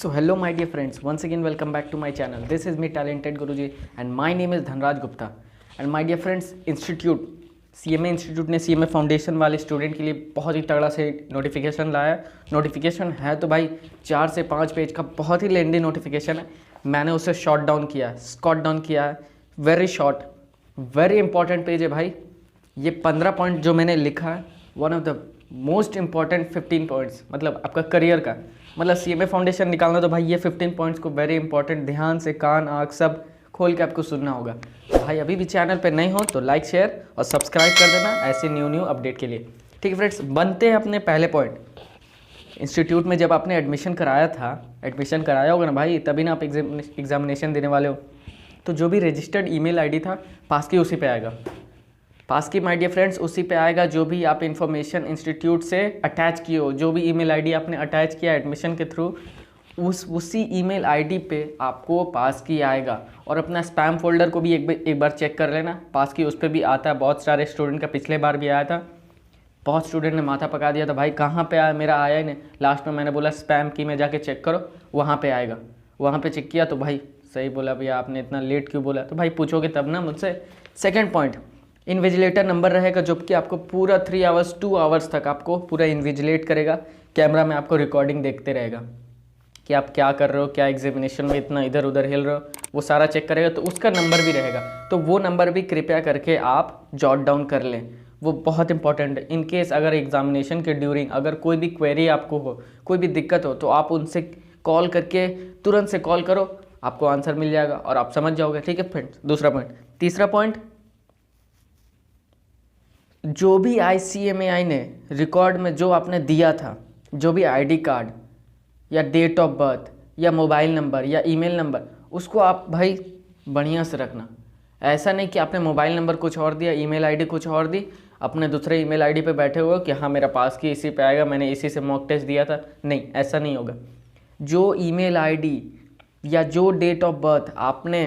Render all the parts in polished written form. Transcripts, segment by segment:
So hello my dear friends, once again welcome back to my channel. This is me talented Guruji and my name is Dhanraj Gupta. And my dear friends, CMA institute ने CMA foundation वाले student के लिए बहुत ही तगड़ा से notification लाया। Notification है तो भाई 4 से 5 पेज का बहुत ही लेंदी नोटिफिकेशन है। मैंने उसे शॉर्ट डाउन किया, स्कॉट डाउन किया है। Very short, very important page है भाई। ये 15 पॉइंट जो मैंने लिखा है, one of the most important 15 points, मतलब आपका करियर का, मतलब CMA फाउंडेशन निकालना तो भाई ये 15 पॉइंट्स को वेरी इंपॉर्टेंट ध्यान से कान आँख सब खोल के आपको सुनना होगा। तो भाई अभी भी चैनल पे नहीं हो तो लाइक शेयर और सब्सक्राइब कर देना ऐसे न्यू अपडेट के लिए। ठीक है फ्रेंड्स, बनते हैं अपने पहले पॉइंट। इंस्टीट्यूट में जब आपने एडमिशन कराया होगा ना भाई, तभी ना आप एग्जामिनेशन देने वाले हो। तो जो भी रजिस्टर्ड ईमेल आईडी था पास की उसी पे आएगा। पास की माय डियर फ्रेंड्स उसी पे आएगा जो भी आप इन्फॉर्मेशन इंस्टीट्यूट से अटैच किए हो, जो भी ईमेल आईडी आपने अटैच किया एडमिशन के थ्रू, उसी ईमेल आईडी पे आपको पास की आएगा। और अपना स्पैम फोल्डर को भी एक बार चेक कर लेना, पास की उस पर भी आता है। बहुत सारे स्टूडेंट का पिछले बार भी आया था, बहुत स्टूडेंट ने माथा पका दिया था भाई कहाँ पे आया, मेरा आया ही नहीं। लास्ट में मैंने बोला स्पैम की में जाके चेक करो, वहाँ पे आएगा। वहाँ पे चेक किया तो भाई सही बोला भैया, आपने इतना लेट क्यों बोला, तो भाई पूछोगे तब ना मुझसे। सेकेंड पॉइंट, इन्विजिलेटर नंबर रहेगा, जो कि आपको पूरा 3 आवर्स 2 आवर्स तक आपको पूरा इन्विजिलेट करेगा। कैमरा में आपको रिकॉर्डिंग देखते रहेगा कि आप क्या कर रहे हो, क्या एग्जामिनेशन में इतना इधर उधर हिल रहे हो, वो सारा चेक करेगा। तो उसका नंबर भी रहेगा, तो वो नंबर भी कृपया करके आप जॉट डाउन कर लें, वो बहुत इंपॉर्टेंट है। इन केस अगर एग्जामिनेशन के ड्यूरिंग अगर कोई भी क्वेरी आपको हो, कोई भी दिक्कत हो, तो आप उनसे कॉल करके तुरंत से कॉल करो, आपको आंसर मिल जाएगा और आप समझ जाओगे। ठीक है फ्रेंड्स, दूसरा पॉइंट। तीसरा पॉइंट, जो भी ICMAI ने रिकॉर्ड में जो आपने दिया था, जो भी ID कार्ड या डेट ऑफ बर्थ या मोबाइल नंबर या ईमेल नंबर, उसको आप भाई बढ़िया से रखना। ऐसा नहीं कि आपने मोबाइल नंबर कुछ और दिया, ईमेल आईडी कुछ और दी, अपने दूसरे ईमेल आईडी पे बैठे हुए कि हाँ मेरा पास की इसी पे आएगा, मैंने इसी से मॉक टेस्ट दिया था। नहीं, ऐसा नहीं होगा। जो ईमेल आईडी या जो डेट ऑफ बर्थ आपने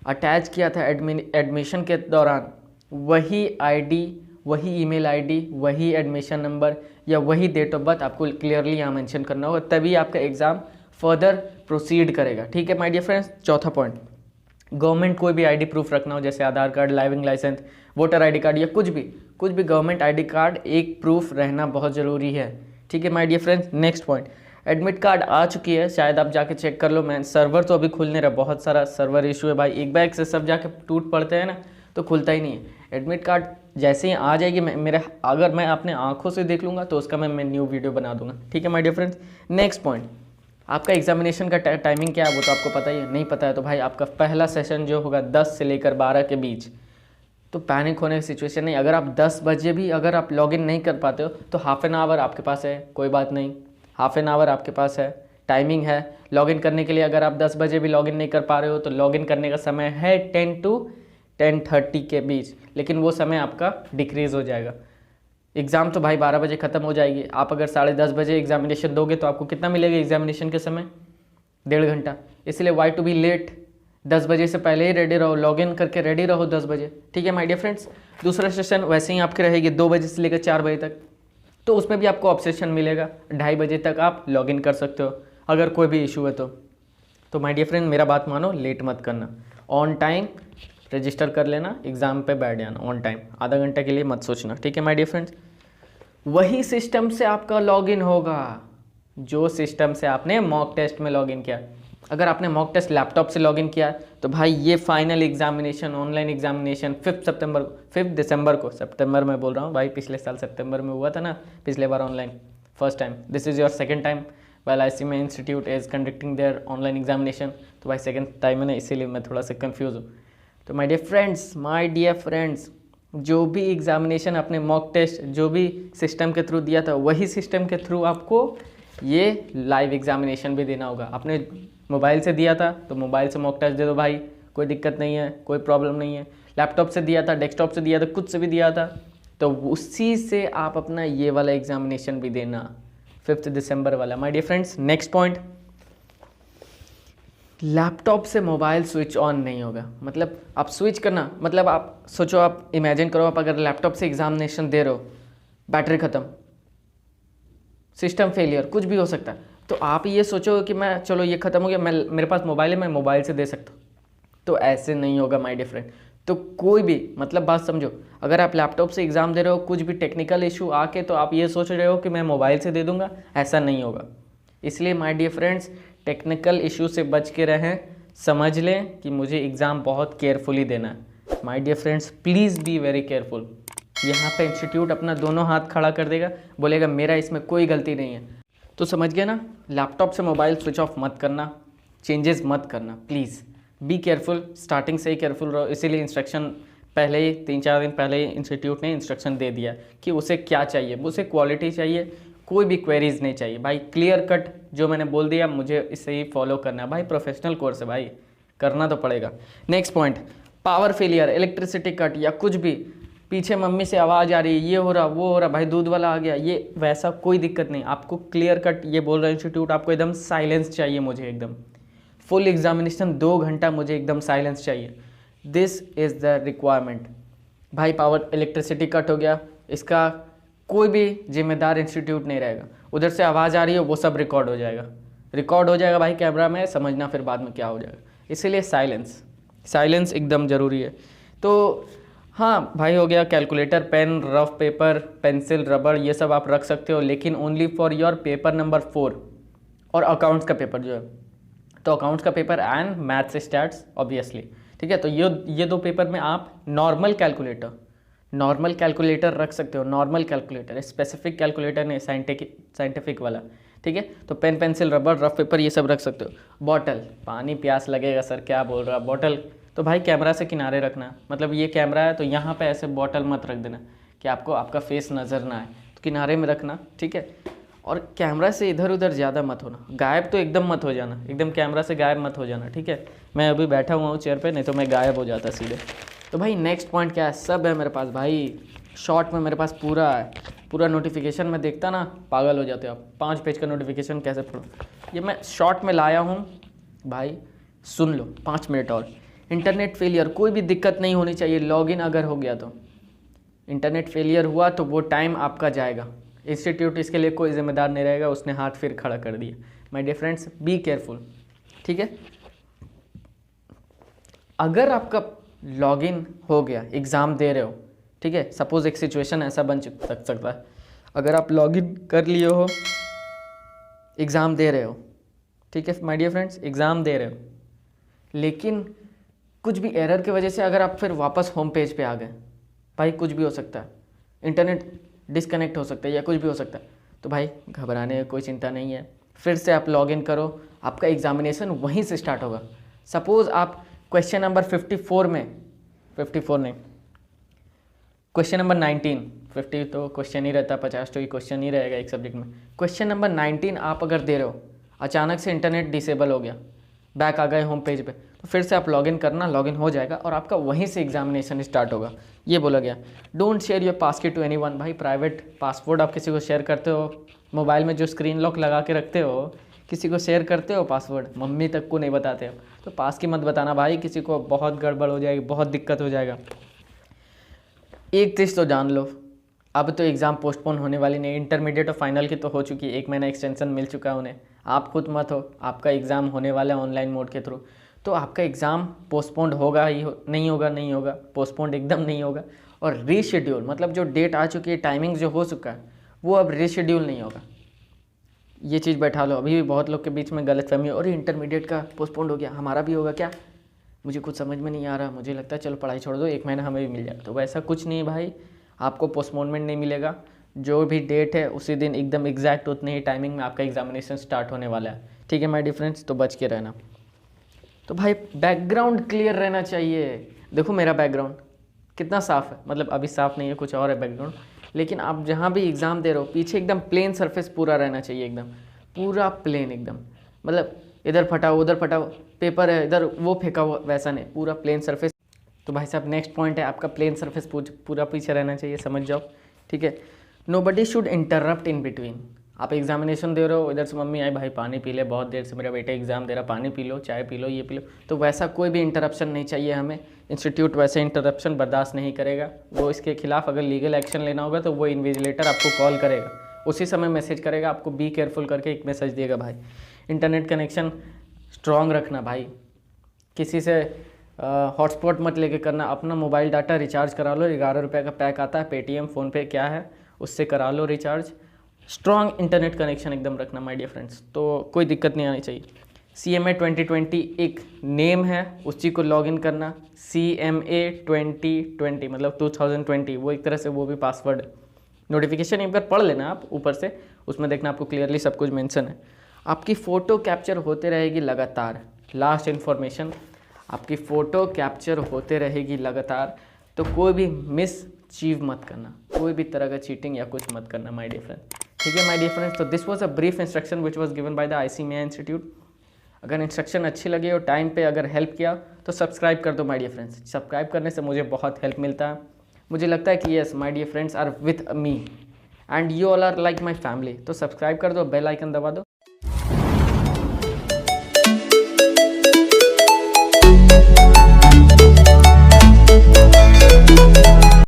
अटैच किया था एडमिशन के दौरान, वही ID, वही ईमेल आईडी, वही एडमिशन नंबर या वही डेट ऑफ बर्थ आपको क्लियरली यहाँ मेंशन करना होगा, तभी आपका एग्ज़ाम फर्दर प्रोसीड करेगा। ठीक है माय डियर फ्रेंड्स। चौथा पॉइंट, गवर्नमेंट कोई भी ID प्रूफ रखना हो, जैसे Aadhaar card, driving license, voter ID card या कुछ भी गवर्नमेंट ID कार्ड एक प्रूफ रहना बहुत ज़रूरी है। ठीक है my dear friends. Next point, admit card आ चुकी है, शायद आप जाके चेक कर लो। मैं सर्वर तो अभी खुल नहीं रहा, बहुत सारा सर्वर इशू है भाई, एक बैग से सब जाके टूट पड़ते हैं ना, तो खुलता ही नहीं है। एडमिट कार्ड जैसे ही आ जाएगी, अगर मैं अपने आंखों से देख लूँगा तो उसका मैं न्यू वीडियो बना दूंगा। ठीक है my dear friends. Next point, आपका एग्जामिनेशन का टाइमिंग क्या है वो तो आपको पता ही है। नहीं पता है तो भाई आपका पहला सेशन जो होगा 10 से लेकर 12 के बीच, तो पैनिक होने की सिचुएशन नहीं। अगर आप 10 बजे भी अगर आप लॉगिन नहीं कर पाते हो तो हाफ एन आवर आपके पास है, कोई बात नहीं, हाफ एन आवर आपके पास है, टाइमिंग है लॉगिन करने के लिए। अगर आप 10 बजे भी लॉगिन नहीं कर पा रहे हो तो लॉगिन करने का समय है 10 to 10:30 के बीच, लेकिन वो समय आपका डिक्रीज़ हो जाएगा। एग्ज़ाम तो भाई 12 बजे ख़त्म हो जाएगी। आप अगर 10:30 बजे एग्जामिनेशन दोगे तो आपको कितना मिलेगा एग्जामिनेशन के समय? 1.5 घंटा। इसलिए वाई टू बी लेट, 10 बजे से पहले ही रेडी रहो, लॉगिन करके रेडी रहो 10 बजे। ठीक है माय डियर फ्रेंड्स। दूसरा सेशन वैसे ही आपकी रहेगी 2 बजे से लेकर 4 बजे तक, तो उसमें भी आपको ऑप्शन मिलेगा, 2:30 बजे तक आप लॉगिन कर सकते हो अगर कोई भी इशू है तो माय डियर फ्रेंड मेरा बात मानो, लेट मत करना, ऑन टाइम रजिस्टर कर लेना, एग्ज़ाम पे बैठ जाना ऑन टाइम, आधा घंटा के लिए मत सोचना। ठीक है माय डियर फ्रेंड्स। वही सिस्टम से आपका लॉगिन होगा जो सिस्टम से आपने मॉक टेस्ट में लॉगिन किया। अगर आपने मॉक टेस्ट लैपटॉप से लॉगिन किया तो भाई ये फाइनल एग्जामिनेशन, ऑनलाइन एग्जामिनेशन 5 दिसंबर को, सितंबर में बोल रहा हूँ भाई, पिछले साल सितंबर में हुआ था ना, पिछले बार online first time, this is your second time while ICMA institute is conducting their online examination. तो भाई सेकेंड टाइम है ना, इसीलिए मैं थोड़ा सा कन्फ्यूज़ हूँ। तो माय डियर फ्रेंड्स, जो भी एग्जामिनेशन अपने मॉक टेस्ट जो भी सिस्टम के थ्रू दिया था, वही सिस्टम के थ्रू आपको ये लाइव एग्जामिनेशन भी देना होगा। आपने मोबाइल से दिया था तो मोबाइल से मॉक टेस्ट दे दो भाई, कोई दिक्कत नहीं है, कोई प्रॉब्लम नहीं है। लैपटॉप से दिया था, डेस्कटॉप से दिया था, कुछ से भी दिया था, तो उसी से आप अपना ये वाला एग्जामिनेशन भी देना, 5 दिसंबर वाला। My dear friends, next point, laptop से मोबाइल स्विच ऑन नहीं होगा। मतलब आप स्विच करना, मतलब आप सोचो, आप इमेजिन करो, आप अगर लैपटॉप से एग्जामिनेशन दे रहे हो, बैटरी ख़त्म, सिस्टम फेलियर, कुछ भी हो सकता है, तो आप ये सोचो कि मैं चलो ये ख़त्म हो गया, मैं मेरे पास मोबाइल है, मैं मोबाइल से दे सकता हूँ, तो ऐसे नहीं होगा माय डियर फ्रेंड। तो कोई भी मतलब बात समझो, अगर आप लैपटॉप से एग्ज़ाम दे रहे हो, कुछ भी टेक्निकल इशू आके तो आप ये सोच रहे हो कि मैं मोबाइल से दे दूंगा, ऐसा नहीं होगा। इसलिए my dear friends, technical issue से बच के रहें, समझ लें कि मुझे एग्ज़ाम बहुत केयरफुली देना है। My dear friends, please be very careful. यहाँ पे इंस्टीट्यूट अपना दोनों हाथ खड़ा कर देगा, बोलेगा मेरा इसमें कोई गलती नहीं है। तो समझ गए ना, लैपटॉप से मोबाइल स्विच ऑफ मत करना, चेंजेस मत करना, प्लीज़ बी केयरफुल। स्टार्टिंग से ही केयरफुल रहो, इसीलिए इंस्ट्रक्शन पहले ही 3-4 दिन पहले ही इंस्टीट्यूट ने इंस्ट्रक्शन दे दिया कि उसे क्या चाहिए, उसे क्वालिटी चाहिए, कोई भी क्वेरीज नहीं चाहिए भाई। क्लियर कट जो मैंने बोल दिया, मुझे इसे ही फॉलो करना है भाई, प्रोफेशनल कोर्स है भाई, करना तो पड़ेगा। Next point, power failure, electricity cut या कुछ भी, पीछे मम्मी से आवाज़ आ रही है, ये हो रहा वो हो रहा, भाई दूध वाला आ गया, ये वैसा कोई दिक्कत नहीं। आपको क्लियर कट ये बोल रहा है इंस्टीट्यूट, आपको एकदम साइलेंस चाहिए, मुझे एकदम फुल एग्जामिनेशन 2 घंटा मुझे एकदम साइलेंस चाहिए। दिस इज़ द रिक्वायरमेंट भाई। पावर इलेक्ट्रिसिटी कट हो गया, इसका कोई भी जिम्मेदार इंस्टीट्यूट नहीं रहेगा। उधर से आवाज़ आ रही है, वो सब रिकॉर्ड हो जाएगा, रिकॉर्ड हो जाएगा भाई कैमरा में, समझना फिर बाद में क्या हो जाएगा। इसीलिए साइलेंस, साइलेंस एकदम ज़रूरी है। तो हाँ भाई, हो गया calculator, pen, rough paper, pencil, रबड़, ये सब आप रख सकते हो, लेकिन only for your paper number 4 और अकाउंट्स का पेपर जो है, तो अकाउंट्स का paper and maths stats obviously, ठीक है। तो ये 2 पेपर में आप नॉर्मल कैलकुलेटर रख सकते हो, नॉर्मल कैलकुलेटर, स्पेसिफिक कैलकुलेटर नहीं, साइंटिफिक वाला, ठीक है। तो पेन, पेंसिल, रबड़, रफ पेपर ये सब रख सकते हो। बॉटल, पानी प्यास लगेगा सर, क्या बोल रहा, बॉटल तो भाई कैमरा से किनारे रखना, मतलब ये कैमरा है तो यहाँ पे ऐसे बॉटल मत रख देना कि आपको आपका फेस नज़र ना आए, तो किनारे में रखना, ठीक है। और कैमरा से इधर उधर ज़्यादा मत होना, गायब तो एकदम मत हो जाना, एकदम कैमरा से गायब मत हो जाना, ठीक है। मैं अभी बैठा हुआ हूँ चेयर पे, नहीं तो मैं गायब हो जाता सीधे। तो भाई नेक्स्ट पॉइंट क्या है, सब है मेरे पास भाई, शॉर्ट में मेरे पास पूरा है, पूरा नोटिफिकेशन में देखता ना पागल हो जाते हो आप, 5 पेज का नोटिफिकेशन कैसे पढ़ो, ये मैं शॉर्ट में लाया हूँ भाई, सुन लो 5 मिनट और। इंटरनेट फेलियर, कोई भी दिक्कत नहीं होनी चाहिए, लॉगिन अगर हो गया तो, इंटरनेट फेलियर हुआ तो वो टाइम आपका जाएगा, इंस्टीट्यूट इसके लिए कोई जिम्मेदार नहीं रहेगा, उसने हाथ फिर खड़ा कर दिया। My dear friends, be careful, ठीक है। अगर आपका लॉगिन हो गया, एग्ज़ाम दे रहे हो, ठीक है, सपोज एक सिचुएशन ऐसा बन सकता है, अगर आप लॉगिन कर लिए हो, एग्ज़ाम दे रहे हो, ठीक है माय डियर फ्रेंड्स, एग्ज़ाम दे रहे हो, लेकिन कुछ भी एरर की वजह से अगर आप फिर वापस होम पेज पे आ गए, भाई कुछ भी हो सकता है, इंटरनेट डिस्कनेक्ट हो सकता है या कुछ भी हो सकता है, तो भाई घबराने की कोई चिंता नहीं है, फिर से आप लॉगिन करो, आपका एग्जामिनेशन वहीं से स्टार्ट होगा। सपोज़ आप क्वेश्चन नंबर 54 में, 54 नहीं, क्वेश्चन नंबर 19, 50 तो क्वेश्चन ही रहता है, 50 तो ही क्वेश्चन ही रहेगा एक सब्जेक्ट में, क्वेश्चन नंबर 19 आप अगर दे रहे हो, अचानक से इंटरनेट डिसेबल हो गया, बैक आ गए होम पेज पे, तो फिर से आप लॉगिन करना, लॉगिन हो जाएगा और आपका वहीं से एग्जामिनेशन स्टार्ट होगा। ये बोला गया, don't share your passkey to anyone, भाई प्राइवेट पासवर्ड आप किसी को शेयर करते हो, मोबाइल में जो स्क्रीन लॉक लगा के रखते हो, किसी को शेयर करते हो पासवर्ड, मम्मी तक को नहीं बताते हो, तो पास की मत बताना भाई, किसी को बहुत गड़बड़ हो जाएगी, बहुत दिक्कत हो जाएगा। एक चीज़ तो जान लो, अब तो एग्ज़ाम पोस्टपोन होने वाली नहीं, इंटरमीडिएट और फाइनल की तो हो चुकी है, 1 महीना एक्सटेंशन मिल चुका है उन्हें, आप खुद मत हो, आपका एग्ज़ाम होने वाला है ऑनलाइन मोड के थ्रू, तो आपका एग्ज़ाम पोस्टपोन्ड होगा ही नहीं होगा, पोस्टपोन्ड एकदम नहीं होगा। और रीशेड्यूल, मतलब जो डेट आ चुकी है, टाइमिंग जो हो चुका है, वो अब रीशेड्यूल नहीं होगा, ये चीज़ बैठा लो। अभी भी बहुत लोग के बीच में गलतफहमी, और इंटरमीडिएट का पोस्टपोन्ड हो गया, हमारा भी होगा क्या, मुझे कुछ समझ में नहीं आ रहा, मुझे लगता है चलो पढ़ाई छोड़ दो, 1 महीना हमें भी मिल जाएगा, तो वैसा कुछ नहीं भाई, आपको पोस्टपोनमेंट नहीं मिलेगा, जो भी डेट है उसी दिन एकदम एग्जैक्ट उतने ही टाइमिंग में आपका एग्जामिनेशन स्टार्ट होने वाला है, ठीक है माय डियर फ्रेंड्स, तो बच के रहना। तो भाई बैकग्राउंड क्लियर रहना चाहिए, देखो मेरा बैकग्राउंड कितना साफ़ है, मतलब अभी साफ़ नहीं है, कुछ और है बैकग्राउंड, लेकिन आप जहाँ भी एग्ज़ाम दे रहे हो, पीछे एकदम प्लेन सरफेस पूरा रहना चाहिए, एकदम पूरा प्लेन एकदम, मतलब इधर फटा हुआ उधर फटा हुआ पेपर है, इधर वो फेंका हुआ, वैसा नहीं, पूरा प्लेन सरफेस। तो भाई साहब नेक्स्ट पॉइंट है आपका, प्लेन सरफेस पूरा पीछे रहना चाहिए, समझ जाओ, ठीक है। Nobody should interrupt in between, आप एग्जामिनेशन दे रहे हो, इधर से मम्मी आई भाई पानी पी ले, बहुत देर से मेरा बेटा एग्जाम दे रहा, पानी पी लो, चाय पी लो, ये पी लो, तो वैसा कोई भी इंटरप्शन नहीं चाहिए हमें, इंस्टीट्यूट वैसे इंटरप्शन बर्दाश्त नहीं करेगा, वो इसके खिलाफ अगर लीगल एक्शन लेना होगा तो वो इन्विजिलेटर आपको कॉल करेगा, उसी समय मैसेज करेगा, आपको बी केयरफुल करके एक मैसेज देगा भाई। इंटरनेट कनेक्शन स्ट्रॉन्ग रखना भाई, किसी से हॉटस्पॉट मत लेके करना, अपना मोबाइल डाटा रिचार्ज करा लो, 11 रुपये का पैक आता है, पेटीएम फ़ोनपे क्या है उससे करा लो रिचार्ज। स्ट्रॉन्ग इंटरनेट कनेक्शन एकदम रखना माय डियर फ्रेंड्स, तो कोई दिक्कत नहीं आनी चाहिए। CMA 2020 एक नेम है, उसी को लॉगिन करना। CMA 2020 मतलब 2020, वो एक तरह से वो भी पासवर्ड है। नोटिफिकेशन एक बार पढ़ लेना आप ऊपर से, उसमें देखना आपको क्लियरली सब कुछ मेंशन है। आपकी फ़ोटो कैप्चर होते रहेगी लगातार, लास्ट इन्फॉर्मेशन, आपकी फ़ोटो कैप्चर होते रहेगी लगातार, तो कोई भी मिस चीव मत करना, कोई भी तरह का चीटिंग या कुछ मत करना माय डियर फ्रेंड। ठीक है माय डियर फ्रेंड्स, तो this was a brief instruction which was given by the ICMA institute. अगर इंस्ट्रक्शन अच्छी लगी और टाइम पे अगर हेल्प किया तो सब्सक्राइब कर दो माय डियर फ्रेंड्स। सब्सक्राइब करने से मुझे बहुत हेल्प मिलता है, मुझे लगता है कि yes my dear friends are with me and you all are like my family. तो सब्सक्राइब कर दो, बेल आइकन दबा दो।